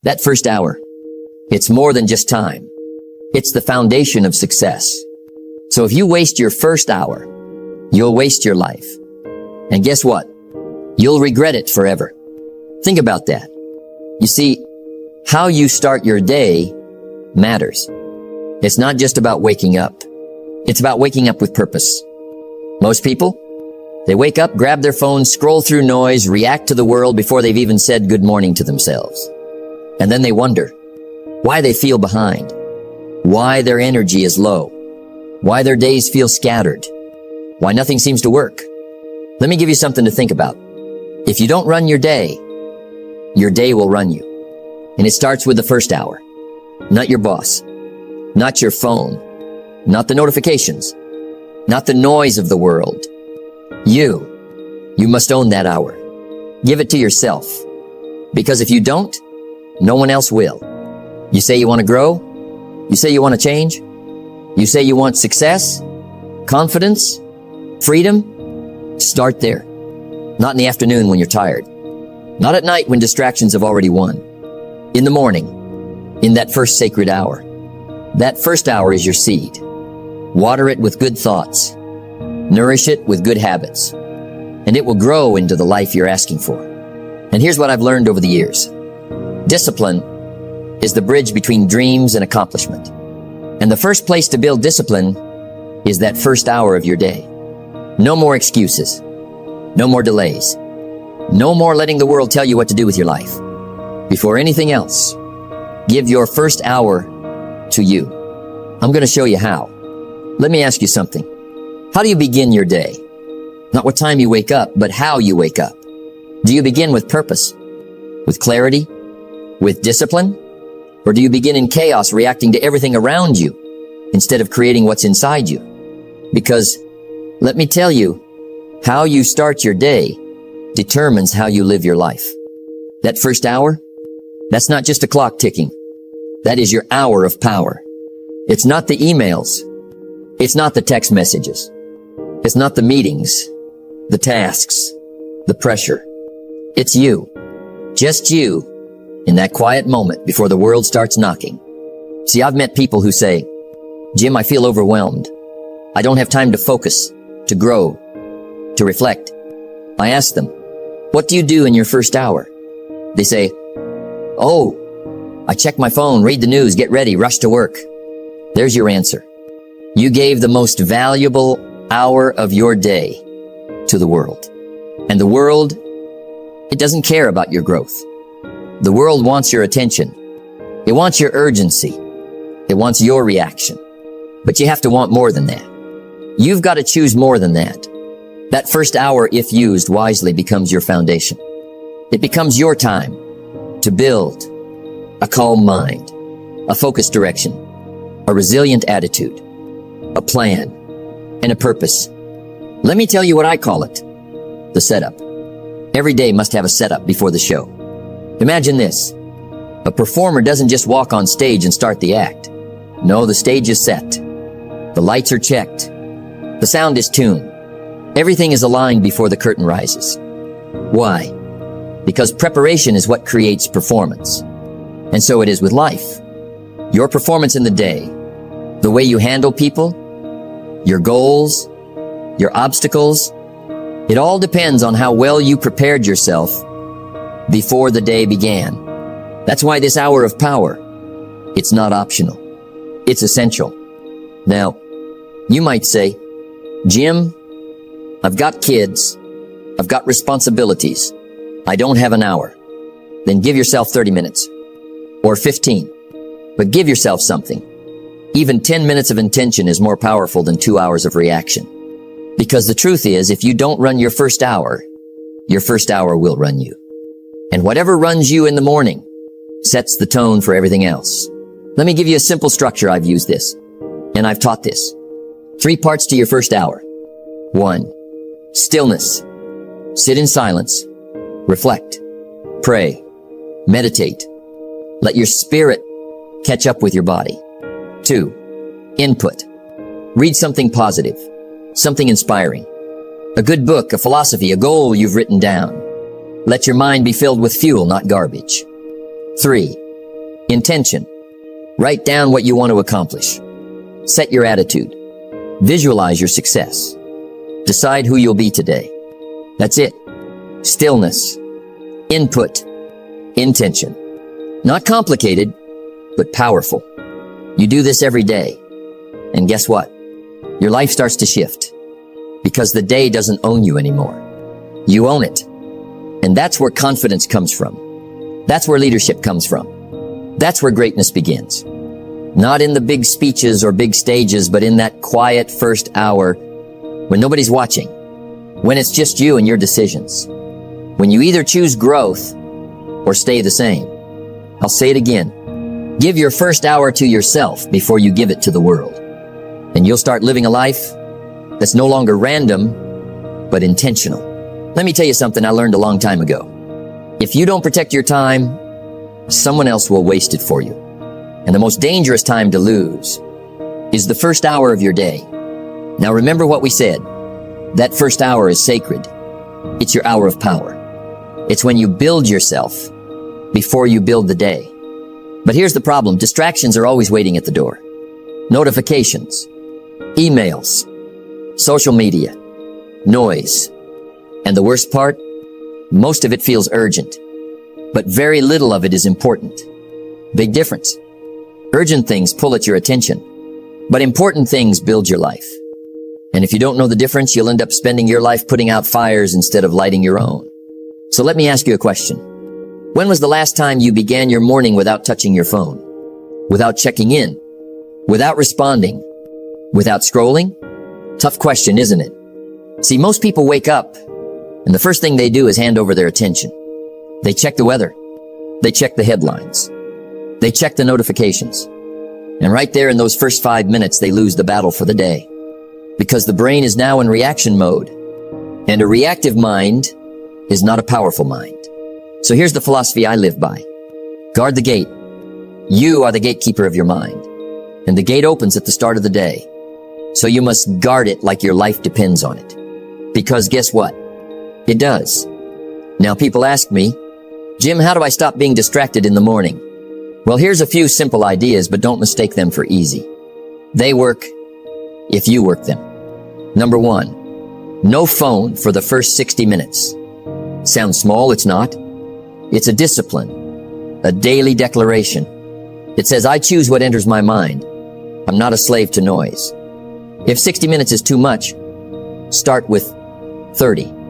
That first hour, it's more than just time. It's the foundation of success. So if you waste your first hour, you'll waste your life. And guess what? You'll regret it forever. Think about that. You see, how you start your day matters. It's not just about waking up. It's about waking up with purpose. Most people, they wake up, grab their phones, scroll through noise, react to the world before they've even said good morning to themselves. And then they wonder why they feel behind, why their energy is low, why their days feel scattered, why nothing seems to work. Let me give you something to think about. If you don't run your day will run you. And it starts with the first hour. Not your boss, not your phone, not the notifications, not the noise of the world. You must own that hour. Give it to yourself. Because if you don't, no one else will. You say you want to grow? You say you want to change? You say you want success, confidence, freedom? Start there. Not in the afternoon when you're tired. Not at night when distractions have already won. In the morning, in that first sacred hour. That first hour is your seed. Water it with good thoughts. Nourish it with good habits. And it will grow into the life you're asking for. And here's what I've learned over the years. Discipline is the bridge between dreams and accomplishment. And the first place to build discipline is that first hour of your day. No more excuses. No more delays. No more letting the world tell you what to do with your life. Before anything else, give your first hour to you. I'm going to show you how. Let me ask you something. How do you begin your day? Not what time you wake up, but how you wake up. Do you begin with purpose, with clarity, with discipline? Or do you begin in chaos, reacting to everything around you instead of creating what's inside you? Because let me tell you, how you start your day determines how you live your life. That first hour, that's not just a clock ticking. That is your hour of power. It's not the emails. It's not the text messages. It's not the meetings, the tasks, the pressure. It's you. Just you in that quiet moment before the world starts knocking. See, I've met people who say, Jim, I feel overwhelmed. I don't have time to focus, to grow, to reflect. I ask them, what do you do in your first hour? They say, I check my phone, read the news, get ready, rush to work. There's your answer. You gave the most valuable hour of your day to the world. And the world, it doesn't care about your growth. The world wants your attention. It wants your urgency. It wants your reaction. But you have to want more than that. You've got to choose more than that. That first hour, if used wisely, becomes your foundation. It becomes your time to build a calm mind, a focused direction, a resilient attitude, a plan, and a purpose. Let me tell you what I call it. The setup. Every day must have a setup before the show. Imagine this. A performer doesn't just walk on stage and start the act. No, the stage is set. The lights are checked. The sound is tuned. Everything is aligned before the curtain rises. Why? Because preparation is what creates performance. And so it is with life. Your performance in the day, the way you handle people, your goals, your obstacles, it all depends on how well you prepared yourself before the day began. That's why this hour of power, it's not optional. It's essential. Now, you might say, Jim, I've got kids. I've got responsibilities. I don't have an hour. Then give yourself 30 minutes or 15. But give yourself something. Even 10 minutes of intention is more powerful than 2 hours of reaction. Because the truth is, if you don't run your first hour will run you. And whatever runs you in the morning sets the tone for everything else. Let me give you a simple structure. I've used this, and I've taught this. 3 parts to your first hour. 1, stillness. Sit in silence. Reflect. Pray. Meditate. Let your spirit catch up with your body. 2, input. Read something positive, something inspiring. A good book, a philosophy, a goal you've written down. Let your mind be filled with fuel, not garbage. 3, Intention. Write down what you want to accomplish. Set your attitude. Visualize your success. Decide who you'll be today. That's it. Stillness. Input. Intention. Not complicated, but powerful. You do this every day. And guess what? Your life starts to shift. Because the day doesn't own you anymore. You own it. And that's where confidence comes from. That's where leadership comes from. That's where greatness begins. Not in the big speeches or big stages, but in that quiet first hour when nobody's watching. When it's just you and your decisions. When you either choose growth or stay the same. I'll say it again. Give your first hour to yourself before you give it to the world. And you'll start living a life that's no longer random, but intentional. Let me tell you something I learned a long time ago. If you don't protect your time, someone else will waste it for you. And the most dangerous time to lose is the first hour of your day. Now remember what we said. That first hour is sacred. It's your hour of power. It's when you build yourself before you build the day. But here's the problem. Distractions are always waiting at the door. Notifications, emails, social media, noise. And the worst part, most of it feels urgent, but very little of it is important. Big difference. Urgent things pull at your attention, but important things build your life. And if you don't know the difference, you'll end up spending your life putting out fires instead of lighting your own. So let me ask you a question. When was the last time you began your morning without touching your phone? Without checking in? Without responding? Without scrolling? Tough question, isn't it? See, most people wake up and the first thing they do is hand over their attention. They check the weather. They check the headlines. They check the notifications. And right there in those first 5 minutes, they lose the battle for the day. Because the brain is now in reaction mode. And a reactive mind is not a powerful mind. So here's the philosophy I live by. Guard the gate. You are the gatekeeper of your mind. And the gate opens at the start of the day. So you must guard it like your life depends on it. Because guess what? It does. Now people ask me, Jim, how do I stop being distracted in the morning? Well, here's a few simple ideas, but don't mistake them for easy. They work if you work them. Number 1, no phone for the first 60 minutes. Sounds small, it's not. It's a discipline, a daily declaration. It says, I choose what enters my mind. I'm not a slave to noise. If 60 minutes is too much, start with 30.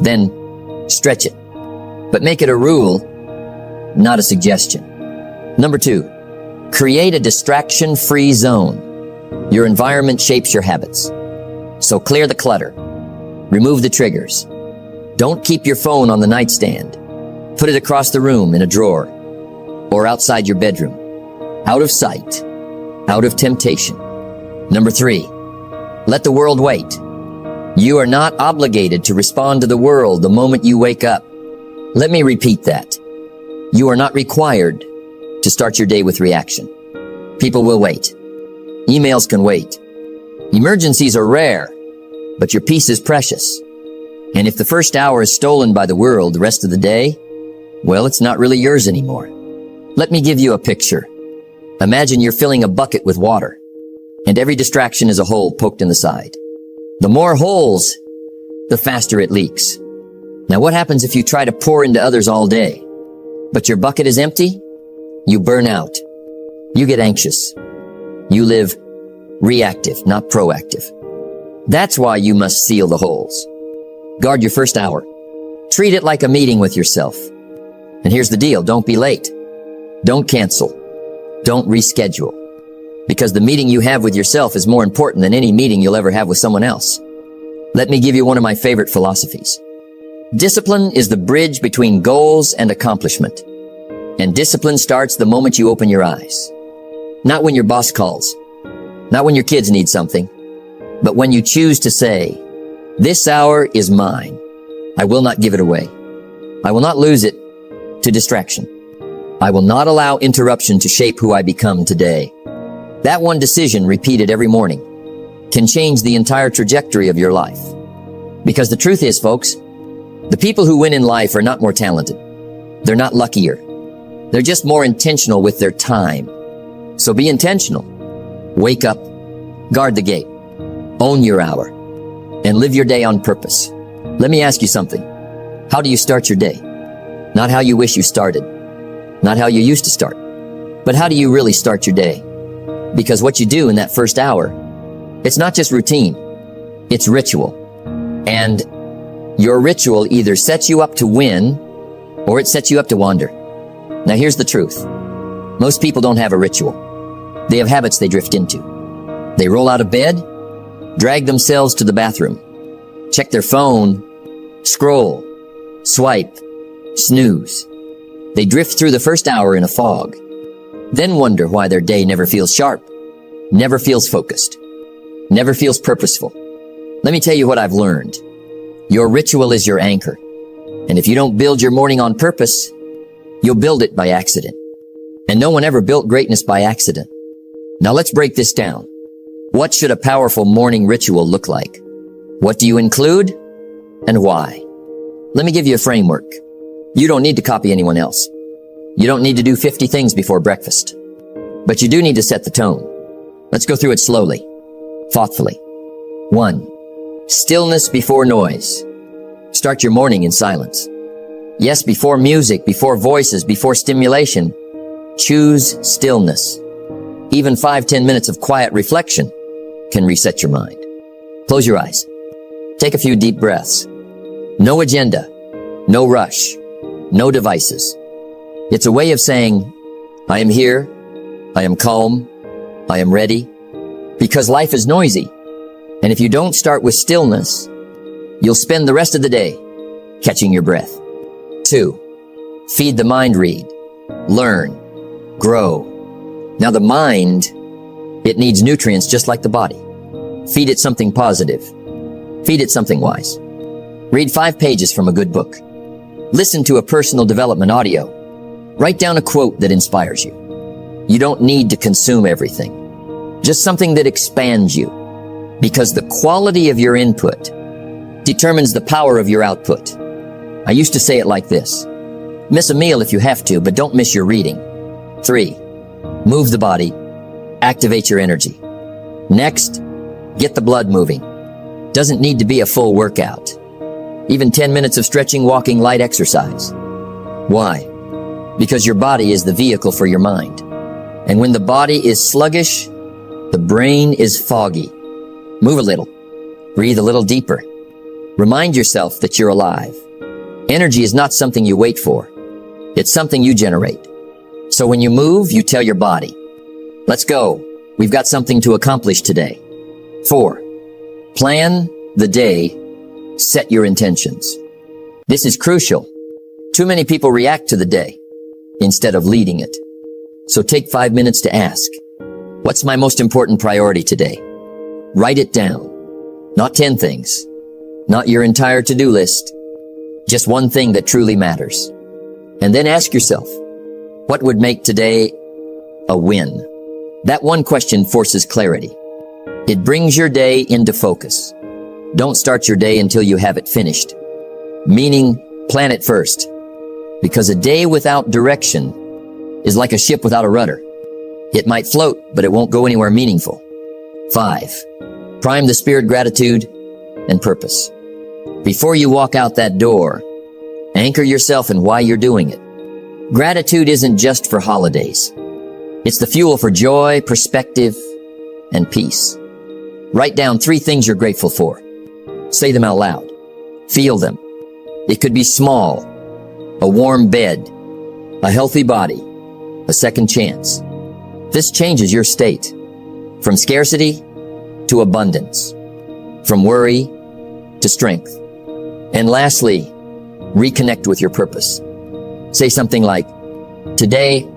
Then stretch it. But make it a rule, not a suggestion. Number 2, create a distraction-free zone. Your environment shapes your habits. So clear the clutter. Remove the triggers. Don't keep your phone on the nightstand. Put it across the room in a drawer or outside your bedroom. Out of sight, out of temptation. Number 3, let the world wait. You are not obligated to respond to the world the moment you wake up. Let me repeat that. You are not required to start your day with reaction. People will wait. Emails can wait. Emergencies are rare, but your peace is precious. And if the first hour is stolen by the world the rest of the day, well, it's not really yours anymore. Let me give you a picture. Imagine you're filling a bucket with water, and every distraction is a hole poked in the side. The more holes, the faster it leaks. Now what happens if you try to pour into others all day, but your bucket is empty? You burn out. You get anxious. You live reactive, not proactive. That's why you must seal the holes. Guard your first hour. Treat it like a meeting with yourself. And here's the deal. Don't be late. Don't cancel. Don't reschedule. Because the meeting you have with yourself is more important than any meeting you'll ever have with someone else. Let me give you one of my favorite philosophies. Discipline is the bridge between goals and accomplishment. And discipline starts the moment you open your eyes. Not when your boss calls. Not when your kids need something. But when you choose to say, this hour is mine. I will not give it away. I will not lose it to distraction. I will not allow interruption to shape who I become today. That one decision, repeated every morning, can change the entire trajectory of your life. Because the truth is, folks, the people who win in life are not more talented. They're not luckier. They're just more intentional with their time. So be intentional. Wake up, guard the gate, own your hour, and live your day on purpose. Let me ask you something. How do you start your day? Not how you wish you started, not how you used to start, but how do you really start your day? Because what you do in that first hour, it's not just routine, it's ritual. And your ritual either sets you up to win or it sets you up to wander. Now here's the truth. Most people don't have a ritual. They have habits they drift into. They roll out of bed, drag themselves to the bathroom, check their phone, scroll, swipe, snooze. They drift through the first hour in a fog, then wonder why their day never feels sharp, never feels focused, never feels purposeful. Let me tell you what I've learned. Your ritual is your anchor. And if you don't build your morning on purpose, you'll build it by accident. And no one ever built greatness by accident. Now let's break this down. What should a powerful morning ritual look like? What do you include and why? Let me give you a framework. You don't need to copy anyone else. You don't need to do 50 things before breakfast. But you do need to set the tone. Let's go through it slowly, thoughtfully. 1. Stillness before noise. Start your morning in silence. Yes, before music, before voices, before stimulation, choose stillness. Even 5-10 minutes of quiet reflection can reset your mind. Close your eyes. Take a few deep breaths. No agenda, no rush, no devices. It's a way of saying, I am here, I am calm, I am ready, because life is noisy. And if you don't start with stillness, you'll spend the rest of the day catching your breath. 2. Feed the mind, read, learn, grow. Now the mind, it needs nutrients just like the body. Feed it something positive. Feed it something wise. Read 5 pages from a good book. Listen to a personal development audio. Write down a quote that inspires you. You don't need to consume everything. Just something that expands you. Because the quality of your input determines the power of your output. I used to say it like this. Miss a meal if you have to, but don't miss your reading. 3. Move the body. Activate your energy. Next, get the blood moving. Doesn't need to be a full workout. Even 10 minutes of stretching, walking, light exercise. Why? Because your body is the vehicle for your mind. And when the body is sluggish, the brain is foggy. Move a little. Breathe a little deeper. Remind yourself that you're alive. Energy is not something you wait for. It's something you generate. So when you move, you tell your body, let's go. We've got something to accomplish today. 4. Plan the day. Set your intentions. This is crucial. Too many people react to the day instead of leading it. So take 5 minutes to ask, what's my most important priority today? Write it down. Not 10 things. Not your entire to-do list. Just one thing that truly matters. And then ask yourself, what would make today a win? That one question forces clarity. It brings your day into focus. Don't start your day until you have it finished. Meaning, plan it first. Because a day without direction is like a ship without a rudder. It might float, but it won't go anywhere meaningful. 5. Prime the spirit, gratitude, and purpose. Before you walk out that door, anchor yourself in why you're doing it. Gratitude isn't just for holidays. It's the fuel for joy, perspective, and peace. Write down 3 things you're grateful for. Say them out loud. Feel them. It could be small, a warm bed, a healthy body, a second chance. This changes your state from scarcity to abundance, from worry to strength. And lastly, reconnect with your purpose. Say something like, today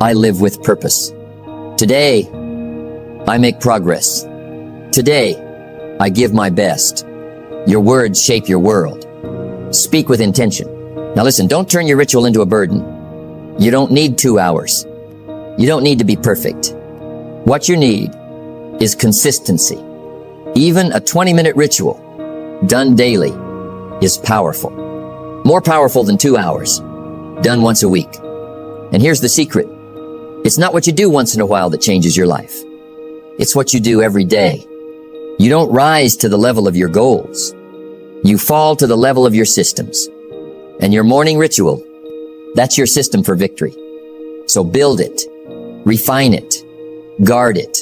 I live with purpose. Today I make progress. Today I give my best. Your words shape your world. Speak with intention. Now listen, don't turn your ritual into a burden. You don't need 2 hours. You don't need to be perfect. What you need is consistency. Even a 20-minute ritual done daily is powerful. More powerful than 2 hours done once a week. And here's the secret. It's not what you do once in a while that changes your life. It's what you do every day. You don't rise to the level of your goals. You fall to the level of your systems. And your morning ritual, that's your system for victory. So build it, refine it, guard it,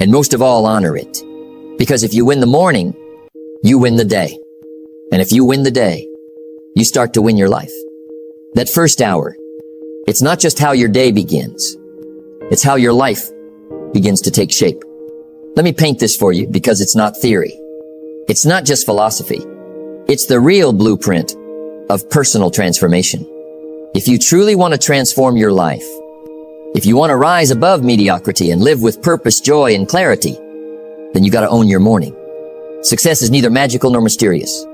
and most of all, honor it. Because if you win the morning, you win the day. And if you win the day, you start to win your life. That first hour, it's not just how your day begins. It's how your life begins to take shape. Let me paint this for you because it's not theory. It's not just philosophy. It's the real blueprint of personal transformation. If you truly want to transform your life, if you want to rise above mediocrity and live with purpose, joy, and clarity, then you got to own your morning. Success is neither magical nor mysterious.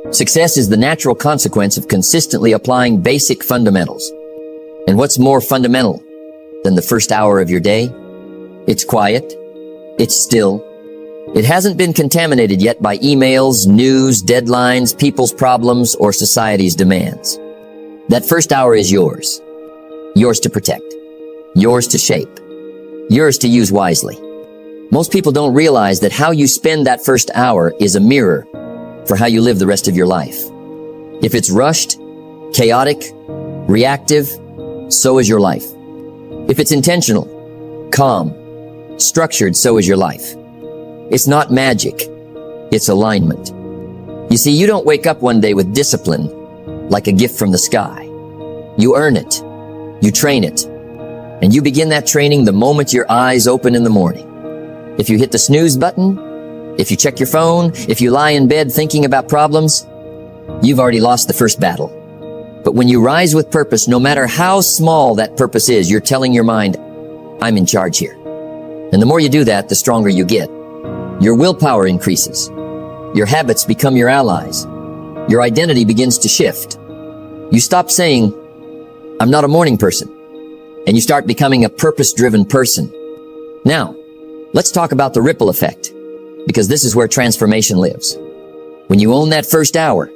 Success is the natural consequence of consistently applying basic fundamentals. And what's more fundamental than the first hour of your day? It's quiet. It's still. It hasn't been contaminated yet by emails, news, deadlines, people's problems, or society's demands. That first hour is yours. Yours to protect. Yours to shape. Yours to use wisely. Most people don't realize that how you spend that first hour is a mirror for how you live the rest of your life. If it's rushed, chaotic, reactive, so is your life. If it's intentional, calm, structured, so is your life. It's not magic. It's alignment. You see, you don't wake up one day with discipline like a gift from the sky. You earn it. You train it. And you begin that training the moment your eyes open in the morning. If you hit the snooze button, if you check your phone, if you lie in bed thinking about problems, you've already lost the first battle. But when you rise with purpose, no matter how small that purpose is, you're telling your mind, I'm in charge here. And the more you do that, the stronger you get. Your willpower increases. Your habits become your allies. Your identity begins to shift. You stop saying, I'm not a morning person, and you start becoming a purpose-driven person. Now, let's talk about the ripple effect, because this is where transformation lives. When you own that first hour,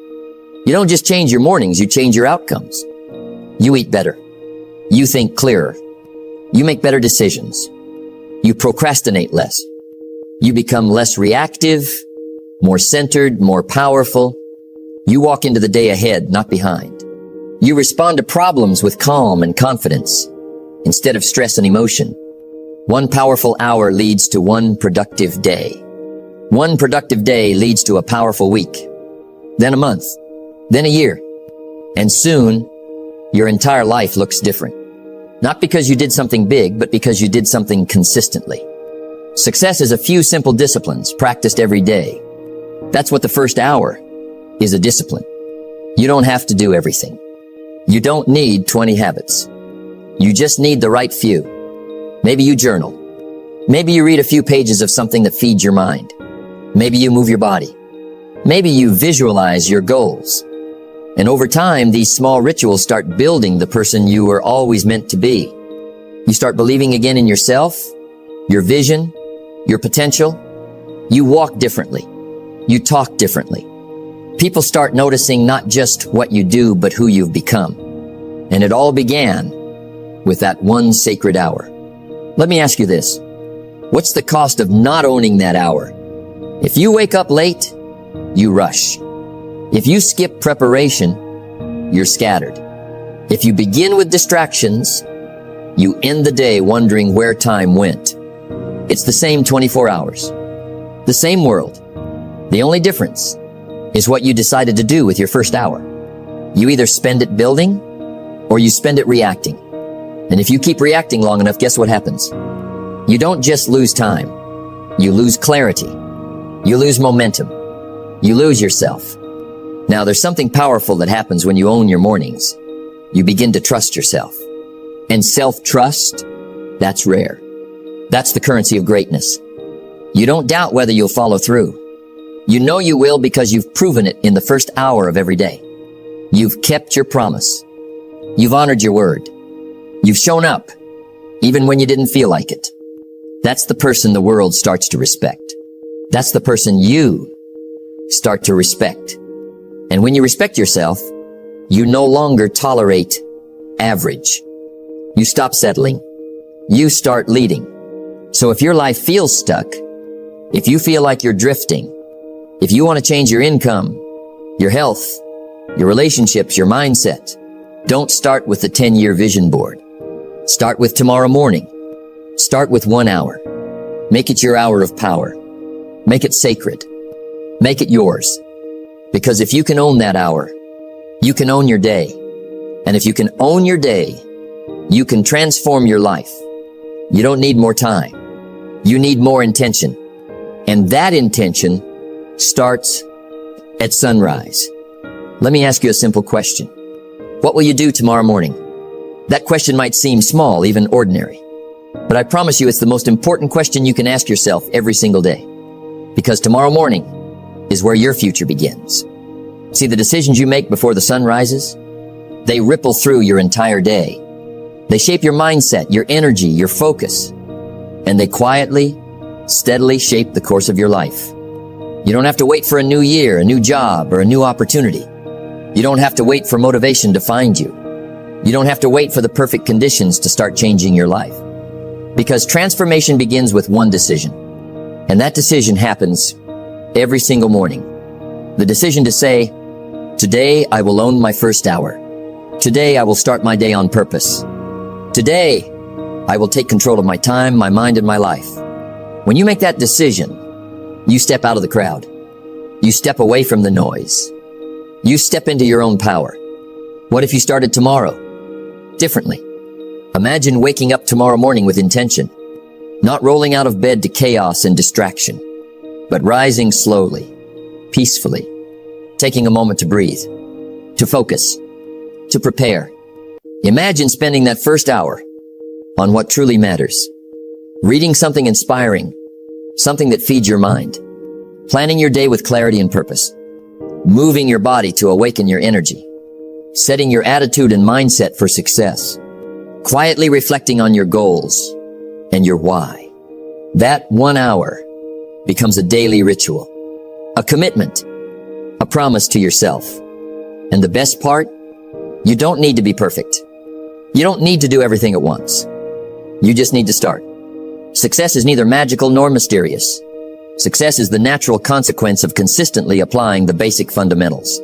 you don't just change your mornings, you change your outcomes. You eat better. You think clearer. You make better decisions. You procrastinate less. You become less reactive, more centered, more powerful. You walk into the day ahead, not behind. You respond to problems with calm and confidence instead of stress and emotion. One powerful hour leads to one productive day. One productive day leads to a powerful week, then a month, then a year. And soon, your entire life looks different. Not because you did something big, but because you did something consistently. Success is a few simple disciplines practiced every day. That's what the first hour is, a discipline. You don't have to do everything. You don't need 20 habits. You just need the right few. Maybe you journal. Maybe you read a few pages of something that feeds your mind. Maybe you move your body. Maybe you visualize your goals. And over time, these small rituals start building the person you were always meant to be. You start believing again in yourself, your vision, your potential. You walk differently. You talk differently. People start noticing not just what you do, but who you've become. And it all began with that one sacred hour. Let me ask you this. What's the cost of not owning that hour? If you wake up late, you rush. If you skip preparation, you're scattered. If you begin with distractions, you end the day wondering where time went. It's the same 24 hours. The same world. The only difference is what you decided to do with your first hour. You either spend it building or you spend it reacting. And if you keep reacting long enough, guess what happens? You don't just lose time. You lose clarity. You lose momentum. You lose yourself. Now, there's something powerful that happens when you own your mornings. You begin to trust yourself. And self-trust, that's rare. That's the currency of greatness. You don't doubt whether you'll follow through. You know you will because you've proven it in the first hour of every day. You've kept your promise. You've honored your word. You've shown up, even when you didn't feel like it. That's the person the world starts to respect. That's the person you start to respect. And when you respect yourself, you no longer tolerate average. You stop settling. You start leading. So if your life feels stuck, if you feel like you're drifting, if you want to change your income, your health, your relationships, your mindset, don't start with the 10-year vision board. Start with tomorrow morning. Start with 1 hour. Make it your hour of power. Make it sacred. Make it yours. Because if you can own that hour, you can own your day. And if you can own your day, you can transform your life. You don't need more time. You need more intention. And that intention starts at sunrise. Let me ask you a simple question. What will you do tomorrow morning? That question might seem small, even ordinary. But I promise you it's the most important question you can ask yourself every single day. Because tomorrow morning is where your future begins. See, the decisions you make before the sun rises, they ripple through your entire day. They shape your mindset, your energy, your focus, and they quietly, steadily shape the course of your life. You don't have to wait for a new year, a new job, or a new opportunity. You don't have to wait for motivation to find you. You don't have to wait for the perfect conditions to start changing your life. Because transformation begins with one decision. And that decision happens every single morning. The decision to say, today I will own my first hour. Today I will start my day on purpose. Today I will take control of my time, my mind, and my life. When you make that decision, you step out of the crowd. You step away from the noise. You step into your own power. What if you started tomorrow differently? Imagine waking up tomorrow morning with intention, not rolling out of bed to chaos and distraction, but rising slowly, peacefully, taking a moment to breathe, to focus, to prepare. Imagine spending that first hour on what truly matters. Reading something inspiring, something that feeds your mind, planning your day with clarity and purpose, moving your body to awaken your energy, setting your attitude and mindset for success, quietly reflecting on your goals and your why. That 1 hour becomes a daily ritual, a commitment, a promise to yourself. And the best part, you don't need to be perfect. You don't need to do everything at once. You just need to start. Success is neither magical nor mysterious. Success is the natural consequence of consistently applying the basic fundamentals.